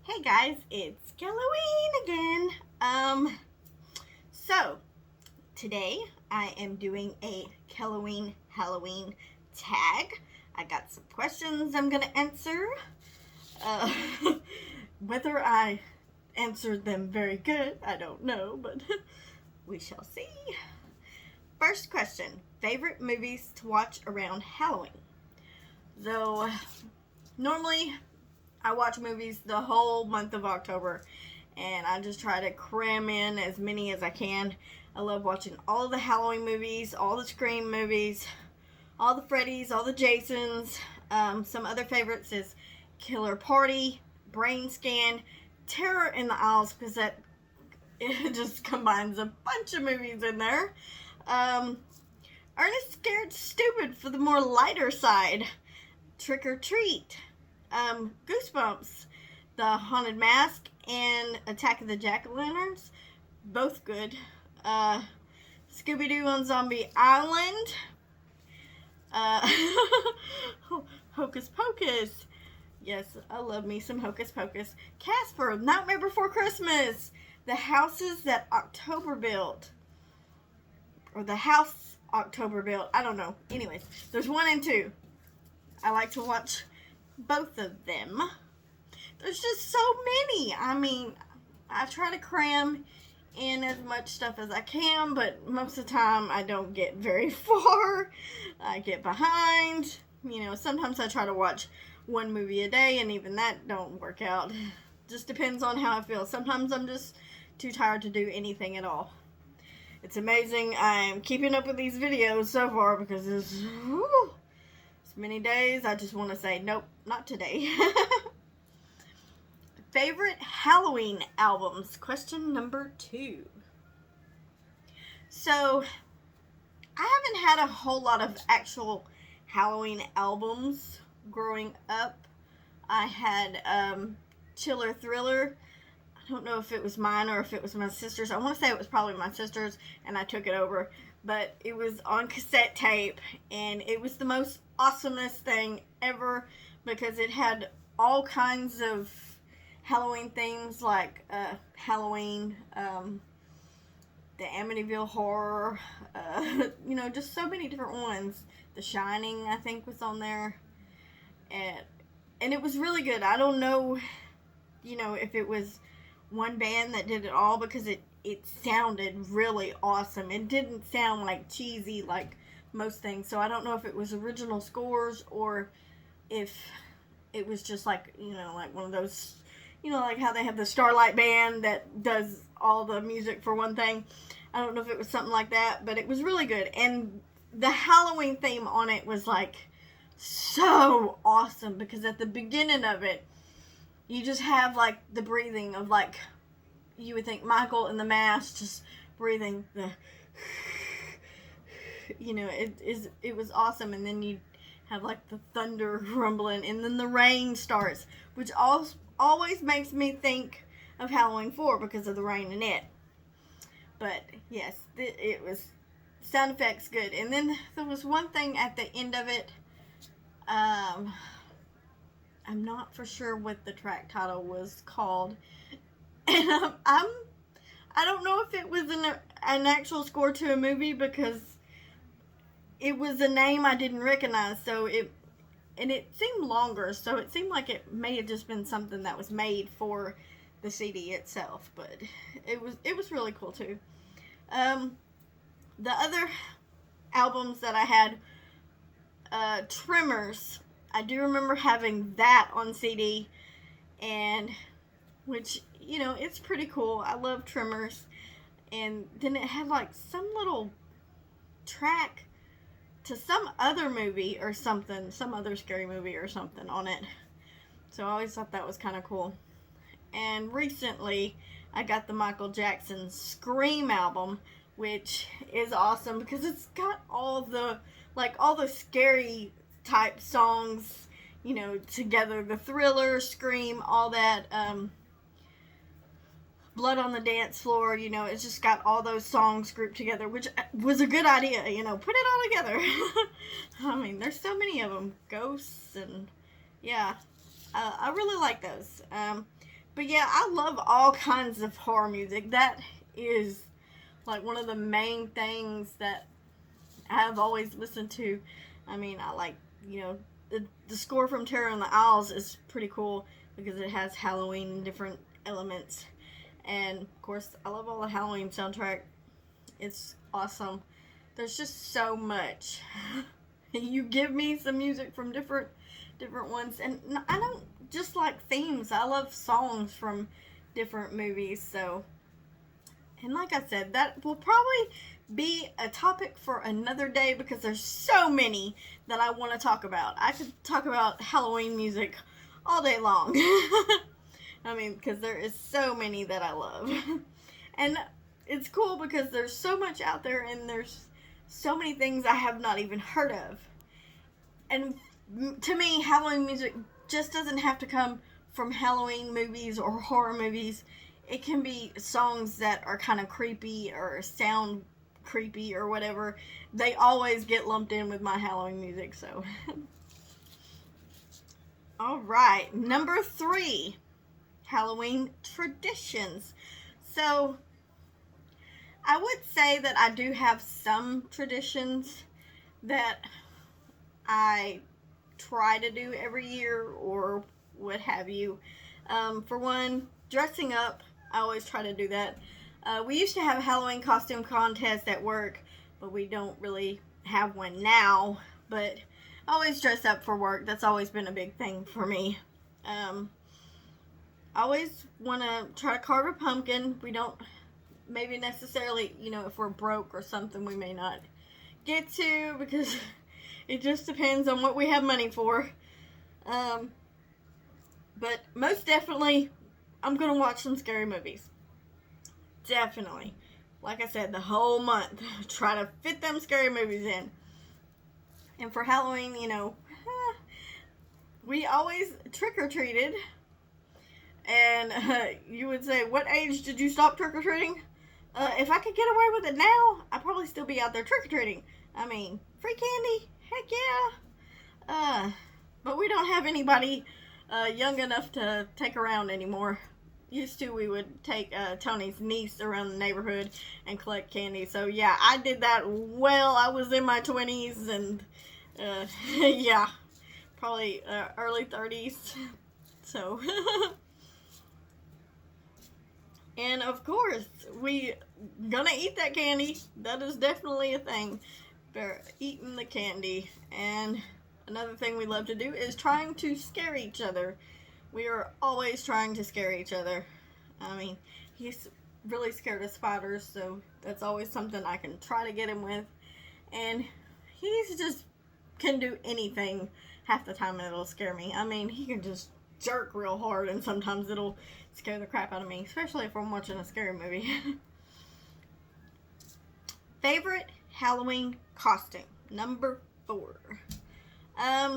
Hey guys, it's Kelloween again. So today I am doing a Kelloween Halloween tag. I got some questions I'm gonna answer. Uh, Whether I answered them very good, I don't know, but we shall see. First question: favorite movies to watch around Halloween? So normally I watch movies the whole month of October, and I just try to cram in as many as I can. I love watching all the Halloween movies, all the Scream movies, all the Freddys, all the Jasons. Some other favorites is Killer Party, Brain Scan, Terror in the Aisles, because it just combines a bunch of movies in there. Ernest Scared Stupid for the more lighter side. Trick or Treat. Goosebumps, The Haunted Mask, and Attack of the Jack-o'-lanterns, both good. Scooby-Doo on Zombie Island, Hocus Pocus, yes, I love me some Hocus Pocus. Casper, Nightmare Before Christmas, The Houses That October Built, or The House October Built, I don't know. Anyways, there's 1 and 2. I like to watch both of them. There's just so many. I mean, I try to cram in as much stuff as I can, but most of the time I don't get very far. I get behind. You know, sometimes I try to watch 1 movie a day, and even that don't work out. Just depends on how I feel. Sometimes I'm just too tired to do anything at all. It's amazing I'm keeping up with these videos so far, because there's many days I just want to say, nope, not today. Favorite Halloween albums? Question number 2. So, I haven't had a whole lot of actual Halloween albums growing up. I had Chiller Thriller. I don't know if it was mine or if it was my sister's. I want to say it was probably my sister's, and I took it over. But it was on cassette tape, and it was the most awesomest thing ever, because it had all kinds of Halloween themes, like Halloween, the Amityville Horror, you know, just so many different ones. The Shining, I think, was on there, and it was really good. I don't know, you know, if it was one band that did it all, because it sounded really awesome. It didn't sound like cheesy like most things, so I don't know if it was original scores or if it was just like, you know, like one of those, you know, like how they have the Starlight Band that does all the music for one thing. I don't know if it was something like that, but it was really good, and the Halloween theme on it was like so awesome, because at the beginning of it you just have like the breathing of, like, you would think Michael in the mask just breathing the, you know, it was awesome. And then you have like the thunder rumbling, and then the rain starts, which always makes me think of Halloween 4 because of the rain in it. But yes, it was sound effects good. And then there was one thing at the end of it. I'm not for sure what the track title was called. And I don't know if it was an actual score to a movie, because it was a name I didn't recognize. So it seemed longer, so it seemed like it may have just been something that was made for the CD itself. But it was really cool too. The other albums that I had, Tremors. I do remember having that on CD, and which, you know, it's pretty cool. I love Tremors. And then it had like some little track to some other movie or something, some other scary movie or something on it. So I always thought that was kind of cool. And recently I got the Michael Jackson Scream album, which is awesome because it's got all the scary type songs, you know, together. The Thriller, Scream, all that, Blood on the Dance Floor, you know, it's just got all those songs grouped together, which was a good idea, you know, put it all together. I mean, there's so many of them. Ghosts, and yeah, I really like those. But yeah, I love all kinds of horror music. That is like one of the main things that I've always listened to. I mean, I like, you know, the score from Terror in the Isles is pretty cool because it has Halloween and different elements. And of course, I love all the Halloween soundtrack. It's awesome. There's just so much. You give me some music from different ones, and I don't just like themes. I love songs from different movies. So, and like I said, that will probably be a topic for another day because there's so many that I want to talk about. I could talk about Halloween music all day long. I mean, because there is so many that I love. And it's cool because there's so much out there and there's so many things I have not even heard of. And to me, Halloween music just doesn't have to come from Halloween movies or horror movies. It can be songs that are kind of creepy or sound creepy or whatever. They always get lumped in with my Halloween music, so. Alright, number 3, Halloween traditions. So, I would say that I do have some traditions that I try to do every year or what have you. For one, dressing up, I always try to do that. We used to have a Halloween costume contest at work, but we don't really have one now. But I always dress up for work. That's always been a big thing for me. I always want to try to carve a pumpkin. We don't maybe necessarily, you know, if we're broke or something, we may not get to because it just depends on what we have money for. But most definitely, I'm going to watch some scary movies. Definitely. Like I said, the whole month. Try to fit them scary movies in. And for Halloween, you know, we always trick-or-treated. And you would say, what age did you stop trick-or-treating? If I could get away with it now, I'd probably still be out there trick-or-treating. I mean, free candy? Heck yeah. But we don't have anybody young enough to take around anymore. Used to, we would take Tony's niece around the neighborhood and collect candy. So yeah, I did that well. I was in my 20s and yeah, probably early 30s. So, and of course, we gonna eat that candy. That is definitely a thing. They're eating the candy. And another thing we love to do is trying to scare each other. We are always trying to scare each other. I mean, he's really scared of spiders, so that's always something I can try to get him with. And he's just can do anything half the time and it'll scare me. I mean, he can just jerk real hard and sometimes it'll scare the crap out of me, especially if I'm watching a scary movie. Favorite Halloween costume, number 4.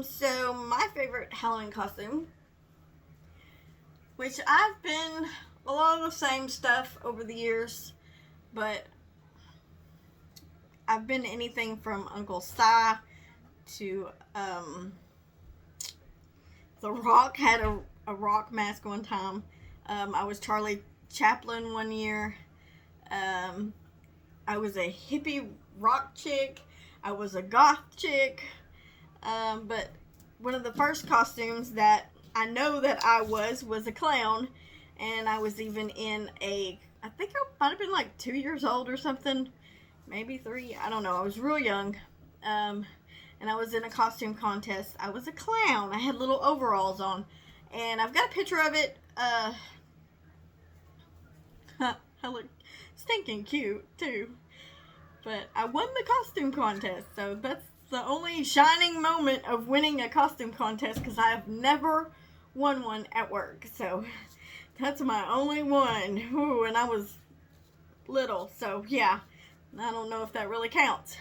So my favorite Halloween costume, which I've been a lot of the same stuff over the years, but I've been anything from Uncle Si to The Rock. Had a rock mask one time. I was Charlie Chaplin one year. I was a hippie rock chick. I was a goth chick. But one of the first costumes that I know that I was a clown. And I was even in I think I might have been like 2 years old or something. Maybe 3. I don't know. I was real young. And I was in a costume contest. I was a clown. I had little overalls on. And I've got a picture of it. I look stinking cute, too. But I won the costume contest. So that's the only shining moment of winning a costume contest. Because I have never won one at work. So that's my only one. Ooh, and I was little. So, yeah. I don't know if that really counts.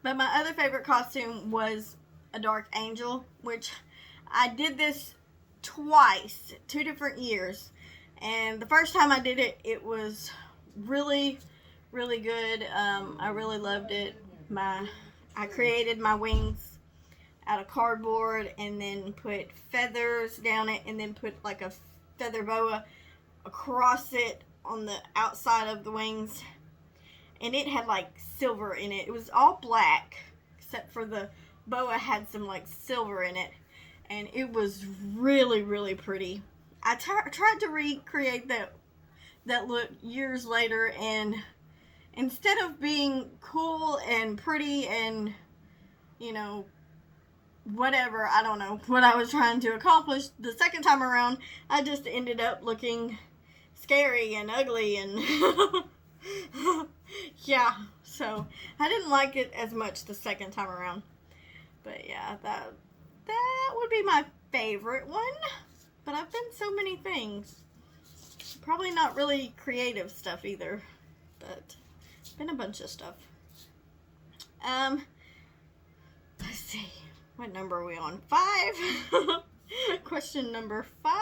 But my other favorite costume was a dark angel, which I did this twice, 2 different years. And the first time I did it, it was really, really good. I really loved it. I created my wings out of cardboard and then put feathers down it and then put like a feather boa across it on the outside of the wings, and it had like silver in it. It was all black except for the boa had some like silver in it, and it was really, really pretty. I tried to recreate that look years later, and instead of being cool and pretty and, you know, whatever, I don't know what I was trying to accomplish the second time around, I just ended up looking scary and ugly and yeah, so I didn't like it as much the second time around. But yeah, that would be my favorite one. But I've been so many things. Probably not really creative stuff either, but been a bunch of stuff. Let's see. What number are we on? 5. Question number 5.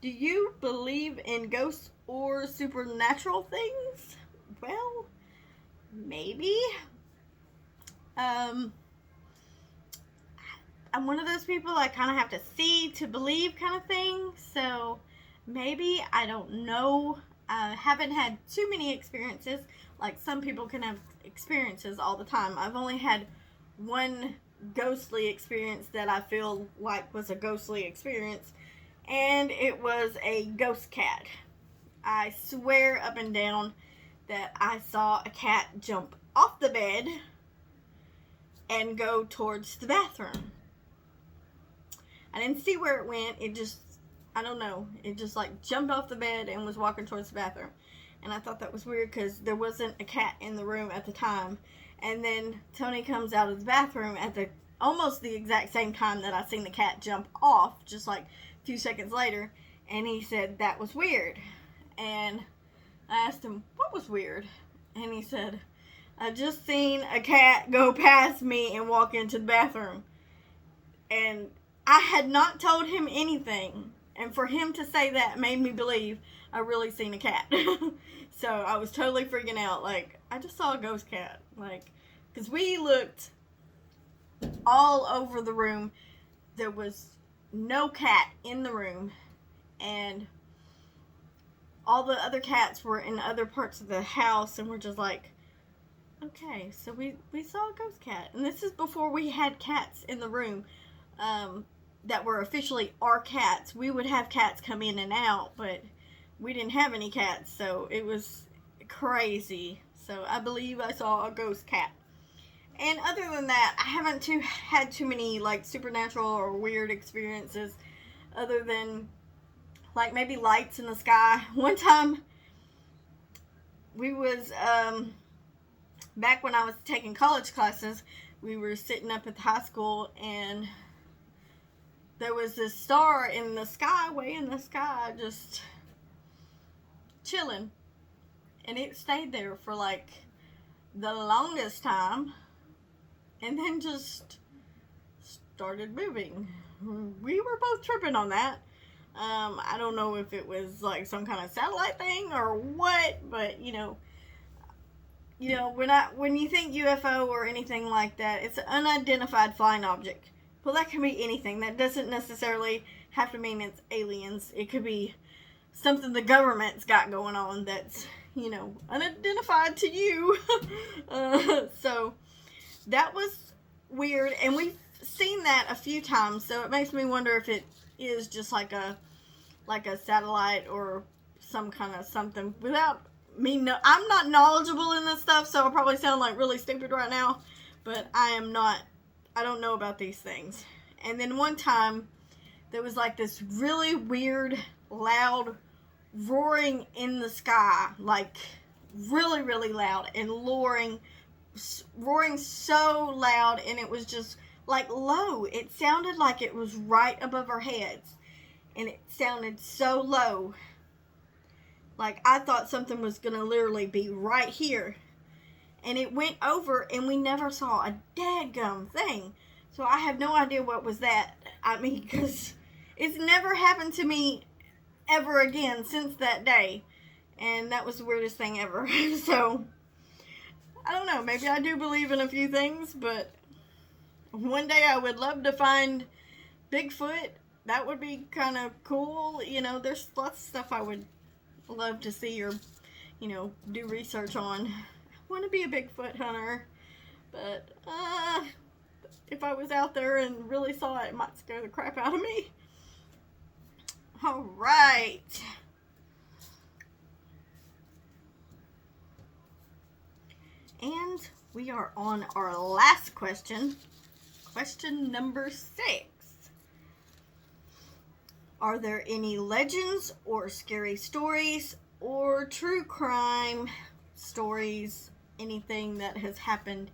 Do you believe in ghosts or supernatural things? Well, maybe. I'm one of those people I kind of have to see to believe kind of thing. So maybe, I don't know. I haven't had too many experiences. Like some people can have experiences all the time. I've only had one ghostly experience that I feel like was a ghostly experience, and it was a ghost cat. I swear up and down that I saw a cat jump off the bed and go towards the bathroom. I didn't see where it went. It just, I don't know, it just like jumped off the bed and was walking towards the bathroom. And I thought that was weird because there wasn't a cat in the room at the time. And then Tony comes out of the bathroom at the almost the exact same time that I seen the cat jump off, just like a few seconds later. And he said that was weird. And I asked him, what was weird? And he said, I just seen a cat go past me and walk into the bathroom. And I had not told him anything. And for him to say that made me believe I really seen a cat. So I was totally freaking out. Like, I just saw a ghost cat. Like, because we looked all over the room. There was no cat in the room. And all the other cats were in other parts of the house. And we're just like, okay, so we saw a ghost cat. And this is before we had cats in the room that were officially our cats. We would have cats come in and out, but we didn't have any cats, so it was crazy. So I believe I saw a ghost cat. And other than that, I haven't had too many like supernatural or weird experiences, other than like maybe lights in the sky. One time we was back when I was taking college classes, we were sitting up at the high school, and there was this star in the sky, way in the sky, just chilling. And it stayed there for like the longest time, and then just started moving. We were both tripping on that. I don't know if it was like some kind of satellite thing or what, but you know, when you think UFO or anything like that, it's an unidentified flying object. Well, that can be anything. That doesn't necessarily have to mean it's aliens. It could be something the government's got going on that's, unidentified to you. So that was weird, and we've seen that a few times, so it makes me wonder if it is just like a satellite or some kind of something. Without me, I'm not knowledgeable in this stuff, so I'll probably sound like really stupid right now, but I don't know about these things. And then one time, there was like this really weird, loud roaring in the sky, like really, really loud, and roaring so loud, and it was just like low. It sounded like it was right above our heads, and it sounded so low. Like I thought something was gonna literally be right here. And it went over, and we never saw a dadgum thing. So I have no idea what was that. I mean, because it's never happened to me ever again since that day. And that was the weirdest thing ever. So, I don't know. Maybe I do believe in a few things, but one day I would love to find Bigfoot. That would be kind of cool. There's lots of stuff I would love to see or, do research on. I want to be a Bigfoot hunter, but if I was out there and really saw it, it might scare the crap out of me. All right. And we are on our last question. Question number 6. Are there any legends or scary stories or true crime stories, anything that has happened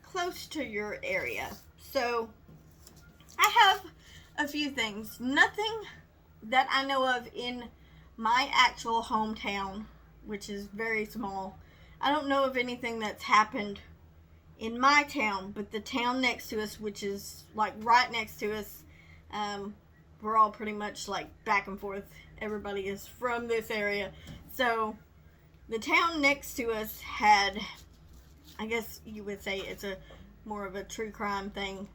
close to your area? So, I have a few things. Nothing that I know of in my actual hometown, which is very small. I don't know of anything that's happened in my town, but the town next to us, which is like right next to us, we're all pretty much like back and forth. Everybody is from this area. So the town next to us had, I guess you would say it's a more of a true crime thing.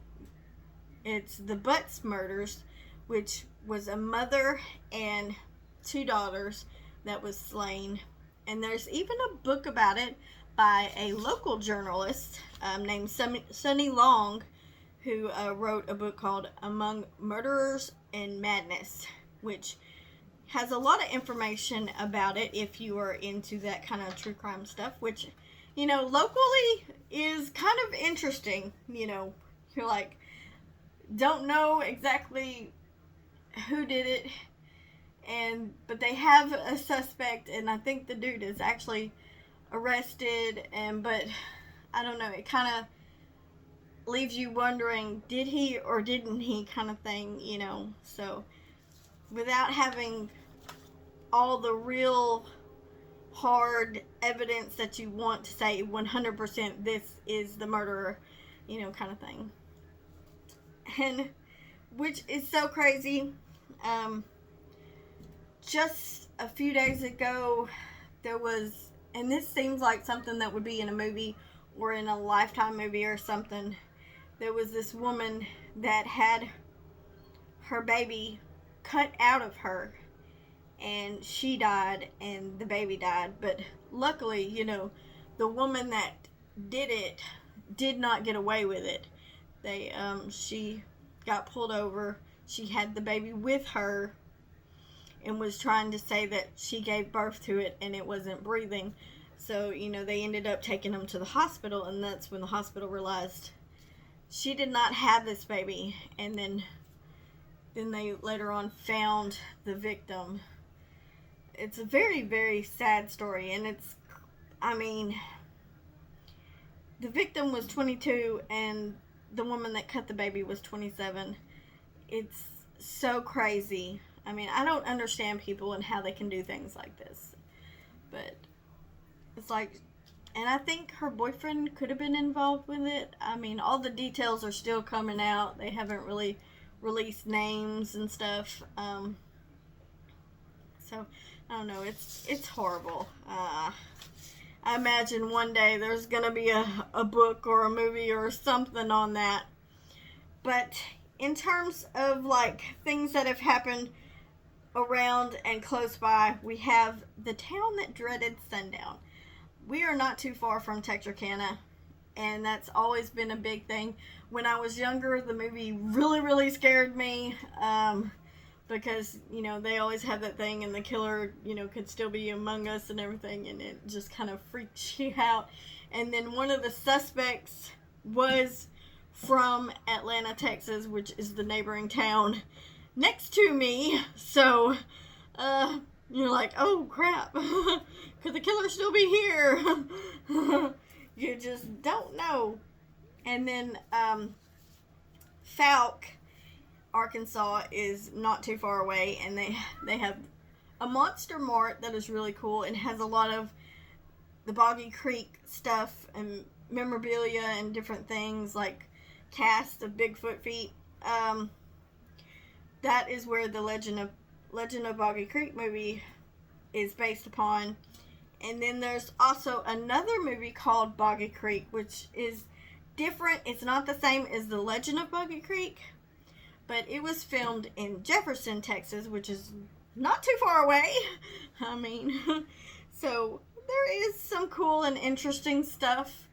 It's the Butts murders, which was a mother and 2 daughters that was slain. And there's even a book about it by a local journalist named Sonny Long, who wrote a book called Among Murderers and Madness, which has a lot of information about it if you are into that kind of true crime stuff, which, locally is kind of interesting. You're like, don't know exactly who did it, but they have a suspect, and I think the dude is actually arrested, but I don't know, it kind of leaves you wondering, did he or didn't he, kind of thing, so without having all the real hard evidence that you want to say 100% this is the murderer, kind of thing. And which is so crazy. Just a few days ago, there was, and this seems like something that would be in a movie or in a Lifetime movie or something. There was this woman that had her baby cut out of her, and she died and the baby died. But luckily, the woman that did it did not get away with it. She got pulled over. She had the baby with her and was trying to say that she gave birth to it and it wasn't breathing. So, they ended up taking him to the hospital, and that's when the hospital realized she did not have this baby. And then they later on found the victim. It's a very, very sad story, and the victim was 22 and the woman that cut the baby was 27. It's so crazy. I don't understand people and how they can do things like this. But it's like, and I think her boyfriend could have been involved with it. All the details are still coming out. They haven't really released names and stuff. So, I don't know. It's horrible. I imagine one day there's going to be a book or a movie or something on that. But in terms of things that have happened around and close by, we have the town that dreaded sundown. We are not too far from Texarkana, and that's always been a big thing. When I was younger, the movie really, really scared me, because, they always have that thing, and the killer, could still be among us and everything, and it just kind of freaks you out. And then one of the suspects was from Atlanta, Texas, which is the neighboring town next to me. So, you're like, oh crap, could the killer still be here? You just don't know. And then, Falk, Arkansas is not too far away, and they have a Monster Mart that is really cool and has a lot of the Boggy Creek stuff and memorabilia and different things like casts of Bigfoot feet. That is where the Legend of Boggy Creek movie is based upon. And then there's also another movie called Boggy Creek, which is different. It's not the same as the Legend of Boggy Creek, but it was filmed in Jefferson, Texas, which is not too far away. I mean, so there is some cool and interesting stuff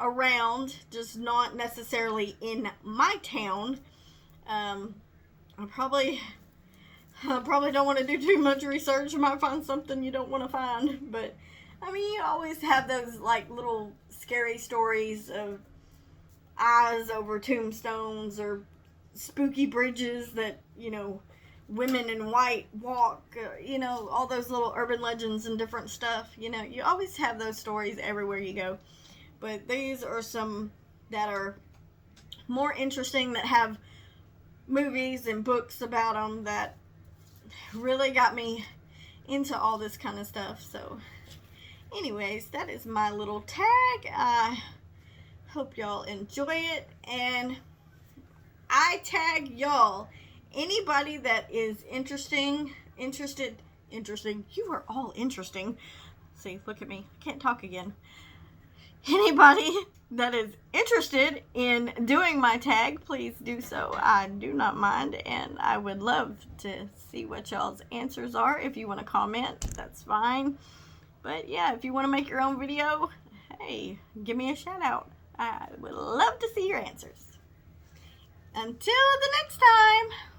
around, just not necessarily in my town. Um, I probably don't want to do too much research. You might find something you don't want to find, but I mean, you always have those like little scary stories of eyes over tombstones or spooky bridges that, women in white walk, all those little urban legends and different stuff. You always have those stories everywhere you go. But these are some that are more interesting, that have movies and books about them, that really got me into all this kind of stuff. So anyways, that is my little tag. I hope y'all enjoy it, and I tag y'all. Anybody that is interested, you are all interesting. See, look at me, I can't talk again. Anybody that is interested in doing my tag, please do so. I do not mind, and I would love to see what y'all's answers are. If you want to comment, that's fine. But yeah, if you want to make your own video, hey, give me a shout out. I would love to see your answers. Until the next time.